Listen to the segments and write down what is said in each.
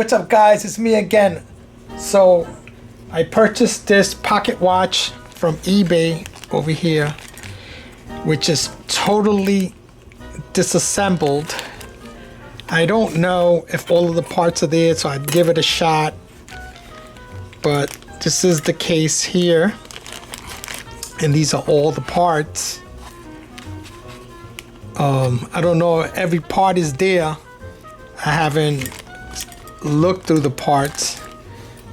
what's up guys, it's me again. So I purchased this pocket watch from eBay over here, which is totally disassembled. I don't know if all of the parts are there, so I'd give it a shot, but this is the case here, and these are all the parts. I don't know if every part is there. I haven't looked through the parts,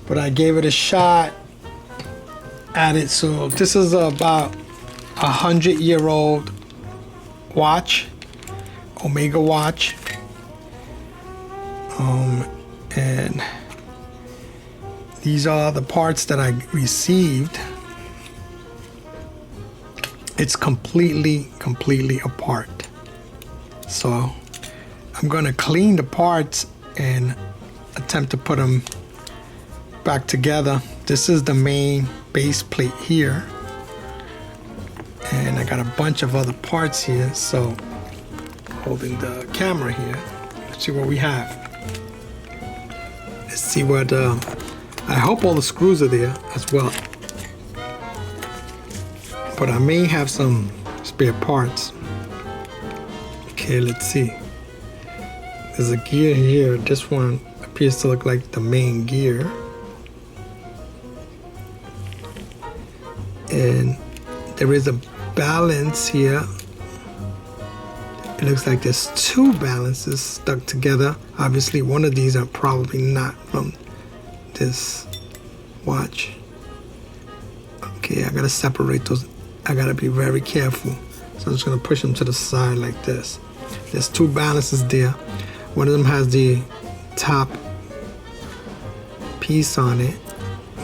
but I gave it a shot at it. So this is about 100-year-old watch, Omega watch, and these are the parts that I received. It's completely apart. So I'm gonna clean the parts and attempt to put them back together. This is the main base plate here, and I got a bunch of other parts here. So holding the camera here, let's see what we have. Let's see what I hope all the screws are there as well, but I may have some spare parts. Okay, let's see. There's a gear here. This one appears to look like the main gear. And there is a balance here. It looks like there's two balances stuck together. Obviously, one of these are probably not from this watch. Okay, I gotta separate those. I gotta be very careful. So I'm just gonna push them to the side like this. There's two balances there. One of them has the top piece on it,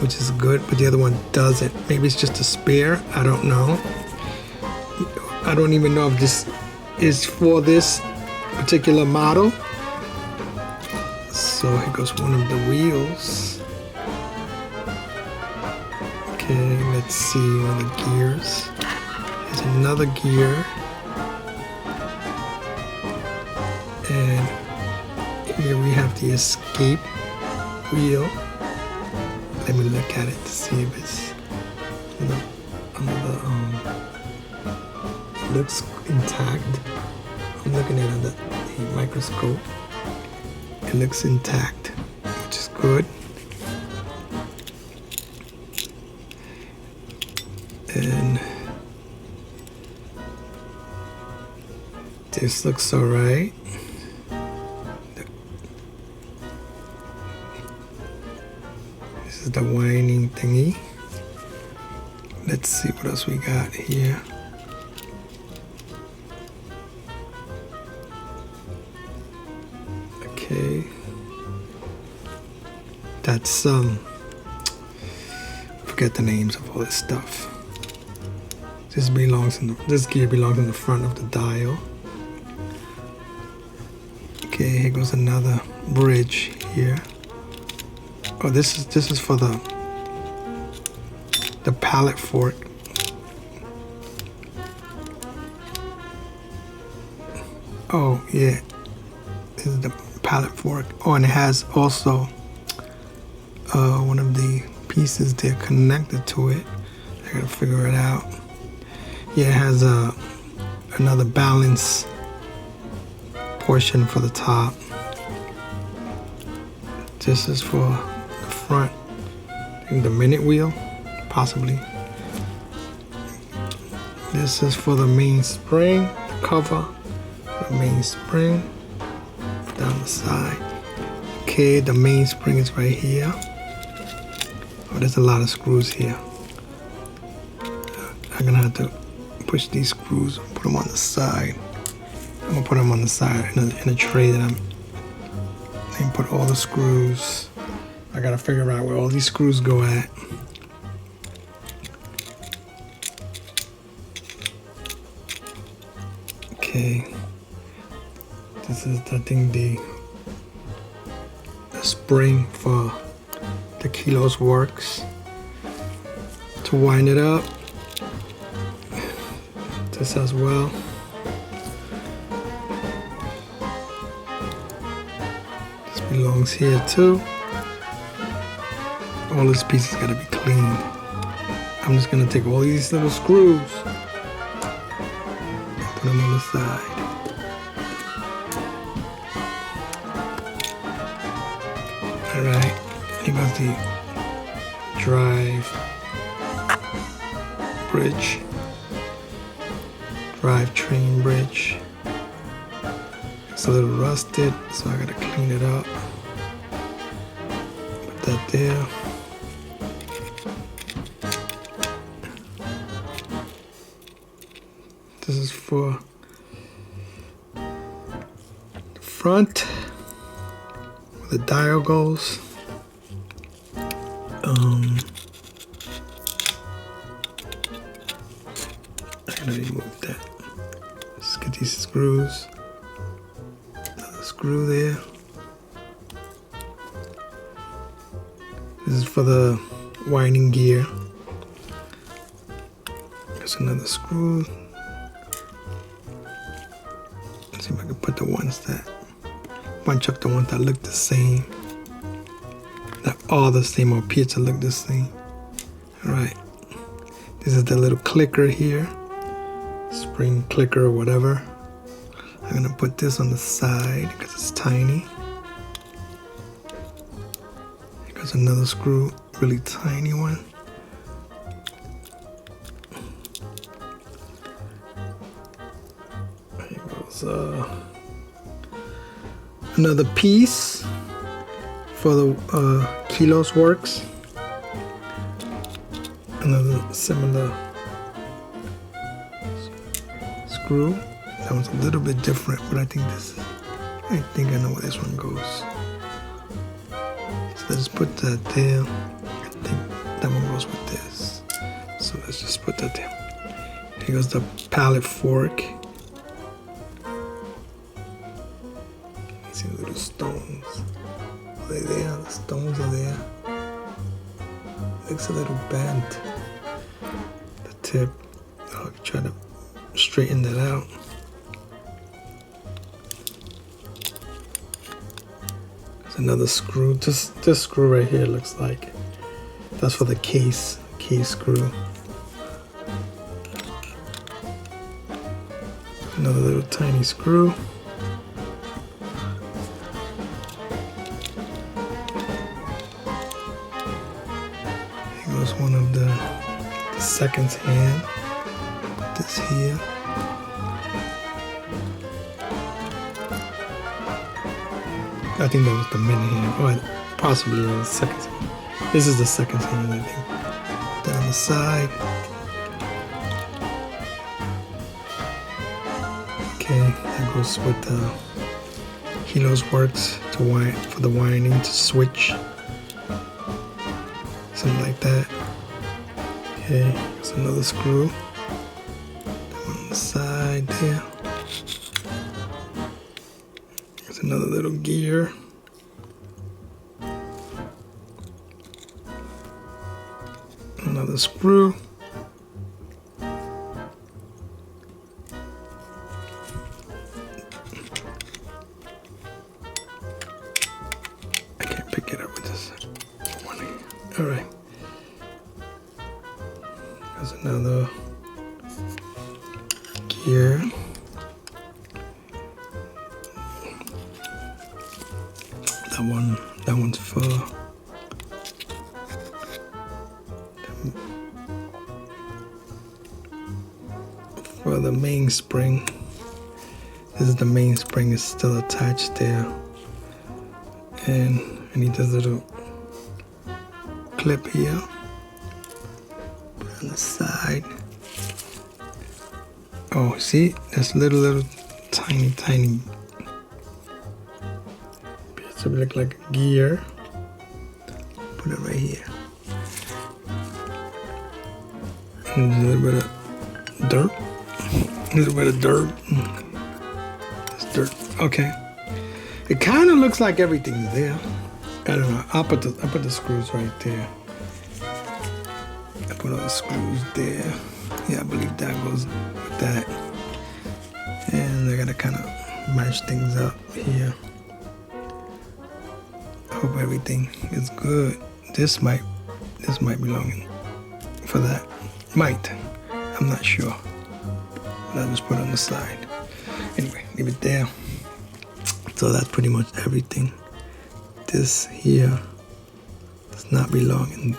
which is good, but the other one doesn't. Maybe it's just a spare, I don't know. I don't even know if this is for this particular model. So here goes one of the wheels. Okay, let's see one of the gears. There's another gear. And here we have the escape wheel. Let me look at it to see if it's it looks intact. I'm looking at it under the microscope. It looks intact, which is good. And this looks alright. This is the winding thingy. Let's see what else we got here. Okay. That's forget the names of all this stuff. This gear belongs in the front of the dial. Okay, here goes another bridge here. Oh, this is for the pallet fork. Oh yeah, this is the pallet fork. Oh, and it has also one of the pieces there connected to it. I gotta figure it out. Yeah, it has another balance portion for the top. This is for the front, I think the minute wheel, possibly. This is for the main spring, the cover, the main spring, down the side. Okay, the main spring is right here. Oh, there's a lot of screws here. I'm gonna have to push these screws, put them on the side. I'm gonna put them on the side in a tray that I'm put all the screws. I gotta figure out where all these screws go at. Okay, this is the spring for the Kilos Works to wind it up. This as well. belongs here too. All this pieces gotta be cleaned. I'm just gonna take all these little screws and put them on the side. Alright, here goes the drive bridge, drivetrain bridge. It's a little rusted, so I gotta clean it up. Put that there. This is for the front, where the dial goes. I gotta remove that. Let's get these screws. Another screw there. This is for the winding gear. There's another screw. Let's see if I can put the ones that bunch up the ones that look the same. Not all the same or appear to look the same. Alright. This is the little clicker here. Spring clicker or whatever. I'm gonna put this on the side because it's tiny. Here's another screw, really tiny one. Here goes another piece for the Kilos Works. Another similar screw. That one's a little bit different, but I think I know where this one goes. So let's put that there. I think that one goes with this. So let's just put that there. Here goes the pallet fork. You see the little stones. Are they there? The stones are there. Looks a little bent. The tip. I'll try to straighten that out. There's another screw. This screw right here looks like that's for the case screw. Another little tiny screw. Here goes one of the seconds hand. Put this here. I think that was the mid hand, or possibly the second hand. This is the second hand, I think. Put that on the side. Okay, that goes with the Kilos Works to wind for the winding to switch. Something like that. Okay, there's another screw. That one on the side there. There's another little gear. Another screw. I can't pick it up with this one. All right. There's another gear. That one's for the mainspring. This is the mainspring, is still attached there. And I need this little clip here. Put it on the side. Oh, see? There's little tiny piece of look like a gear. Put it right here. And a little bit of dirt. A little bit of dirt. It's dirt. Okay. It kind of looks like everything's there. I don't know. I'll put the screws right there. I put all the screws there. Yeah, I believe that goes with that. And I gotta kind of match things up here. Hope everything is good. This might belong for that. Might. I'm not sure. I'll just put it on the side. Anyway, leave it there. So that's pretty much everything. This here does not belong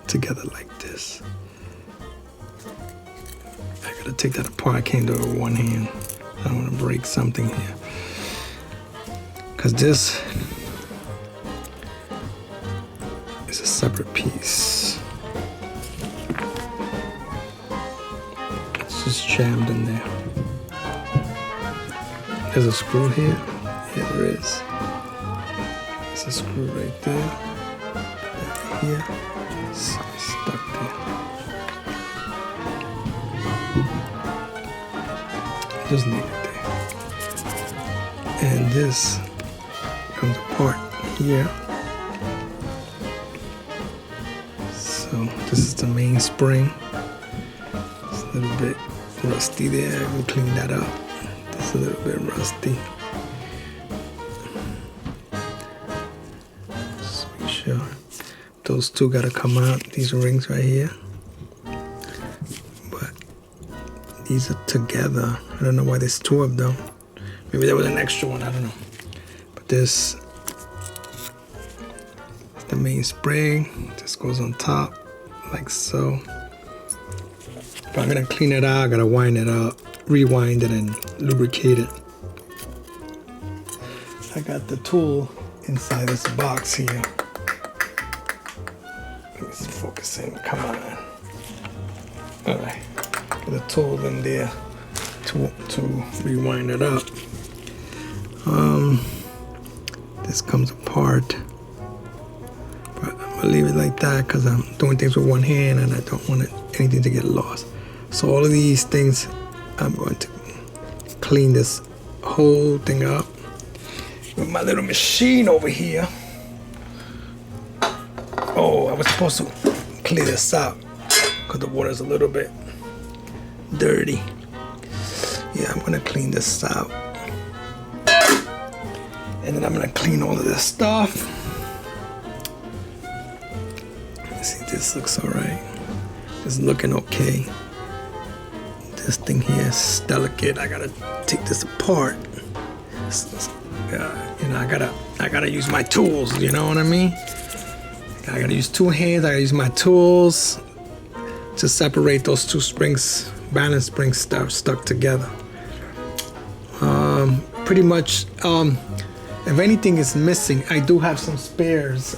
together like this. I gotta take that apart. I can't do it with one hand. I don't want to break something here. Because this is a separate piece. It's just jammed in there. There's a screw here. Yeah, there is. There's a screw right there. That here. It's stuck there. Just leave it there. And this comes apart here. So this is the main spring. It's a little bit rusty there. We'll clean that up. This is a little bit rusty. Just make sure those two gotta come out. These rings right here. But these are together. I don't know why there's two of them. Maybe there was an extra one. I don't know. But this is the main spring. This goes on top like so. If I'm gonna clean it out, I gotta wind it up, rewind it, and lubricate it. I got the tool inside this box here. Let me focus in. Come on. All right. Got the tool in there to rewind it up. This comes apart. But I'm gonna leave it like that because I'm doing things with one hand and I don't want anything to get lost. So all of these things, I'm going to clean this whole thing up with my little machine over here. Oh, I was supposed to clean this out because the water's a little bit dirty. Yeah, I'm gonna clean this out. And then I'm gonna clean all of this stuff. See, this looks all right. It's looking okay. This thing here is delicate. I gotta take this apart. You know, I gotta use my tools. You know what I mean? I gotta use two hands. I gotta use my tools to separate those two springs, balance springs stuck together. Pretty much. If anything is missing, I do have some spares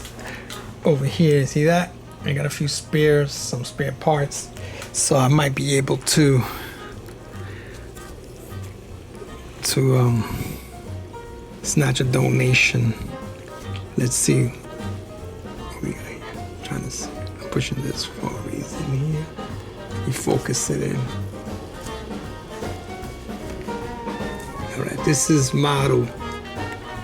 over here. See that? I got a few spares, some spare parts. So I might be able to snatch a donation. Let's see. What we got here? I'm trying to see. I'm pushing this for a reason here. You focus it in. All right, this is model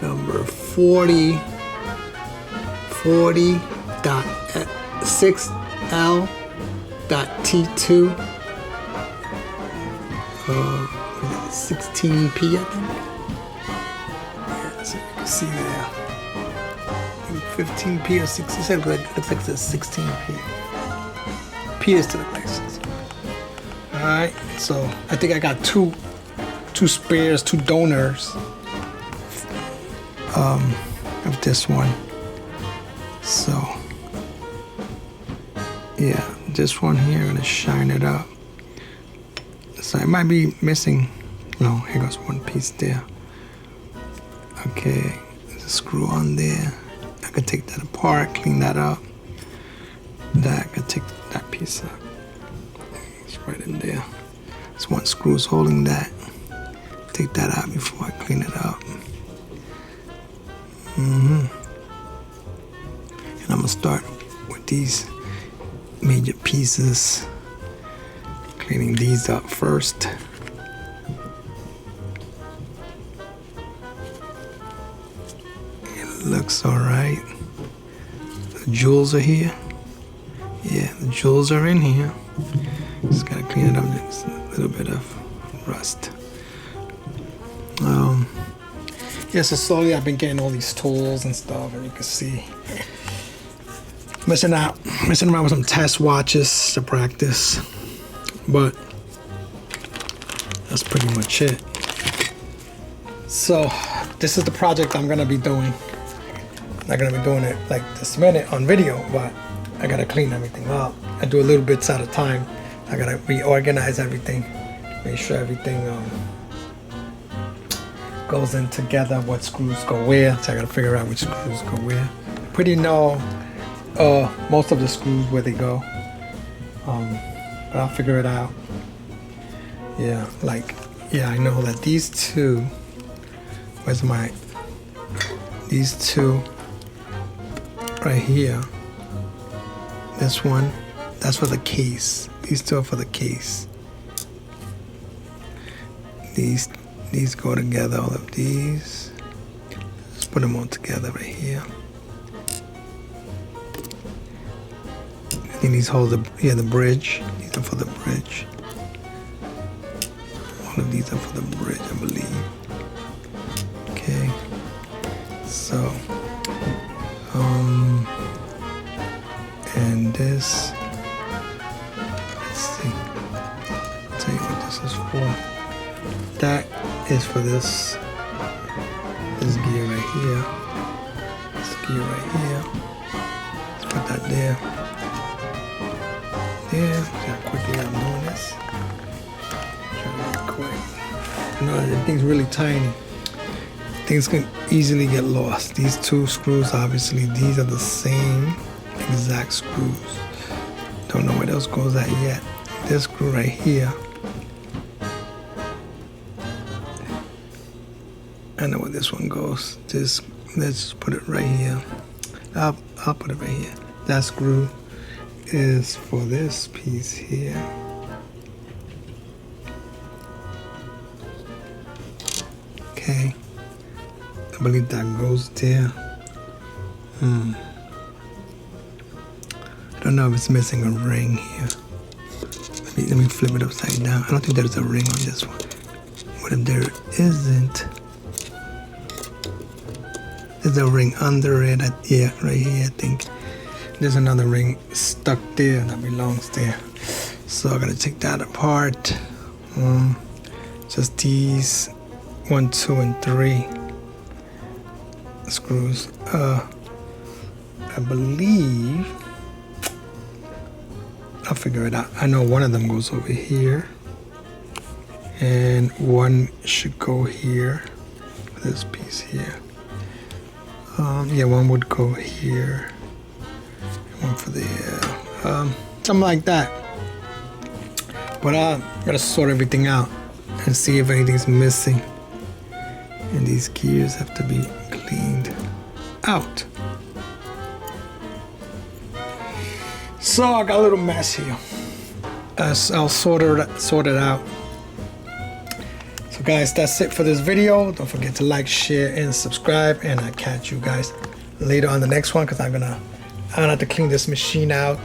number 40.6L.T2. 16P, I think. Yeah, so you can see there. 15P or 60. It looks like it's 16P. P is to the license. All right, so I think I got two spares, two donors of this one. So yeah, this one here, I'm gonna shine it up. So it might be missing. No, here goes one piece there. Okay, there's a screw on there. I could take that apart, clean that up. That I could take that piece out. It's right in there. There's one screw's holding that. Take that out before I clean it up. And I'm gonna start with these major pieces. Cleaning these up first. It looks all right. The jewels are here. Yeah, the jewels are in here. Just gotta clean it up. There's a little bit of rust. Yeah, so slowly I've been getting all these tools and stuff, and you can see messing around with some test watches to practice, but that's pretty much it. So this is the project I'm gonna be doing. I'm not gonna be doing it like this minute on video, but I gotta clean everything up. I do a little bits at a time. I gotta reorganize everything, make sure everything goes in together, what screws go where. So I gotta figure out which screws go where. Pretty know most of the screws where they go, but I'll figure it out. Yeah, I know that these two, these two right here, this one, that's for the case. These two are for the case. These go together, all of these. Let's put them all together right here. I think these hold the bridge. These are for the bridge. All of these are for the bridge, I believe. Okay. So, and this, let's see. I'll tell you what this is for. That is for this gear right here. This gear right here. Let's put that there. There. See how quickly I'm doing this. Try to be quick. You know, the thing's really tiny. Things can easily get lost. These two screws, obviously, these are the same exact screws. Don't know where those goes at yet. This screw right here, I know where this one goes. Let's just put it right here. I'll put it right here. That screw is for this piece here. Okay. I believe that goes there. I don't know if it's missing a ring here. Let me flip it upside down. I don't think there's a ring on this one. What if there isn't? There's a ring under it. Yeah, right here, I think. There's another ring stuck there that belongs there. So I gotta take that apart. Just these 1, 2, and 3 screws. I believe I'll figure it out. I know one of them goes over here, and one should go here. This piece here. Yeah, one would go here. One for the something like that. But I gotta sort everything out and see if anything's missing. And these gears have to be cleaned out. So I got a little mess here. I'll sort it out. So guys, that's it for this video. Don't forget to like, share, and subscribe. And I'll catch you guys later on the next one, because I'm gonna have to clean this machine out,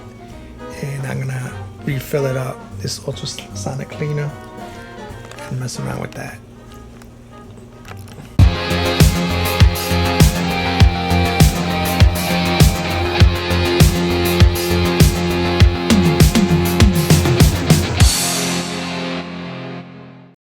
and I'm gonna refill it up, this ultrasonic cleaner, and mess around with that.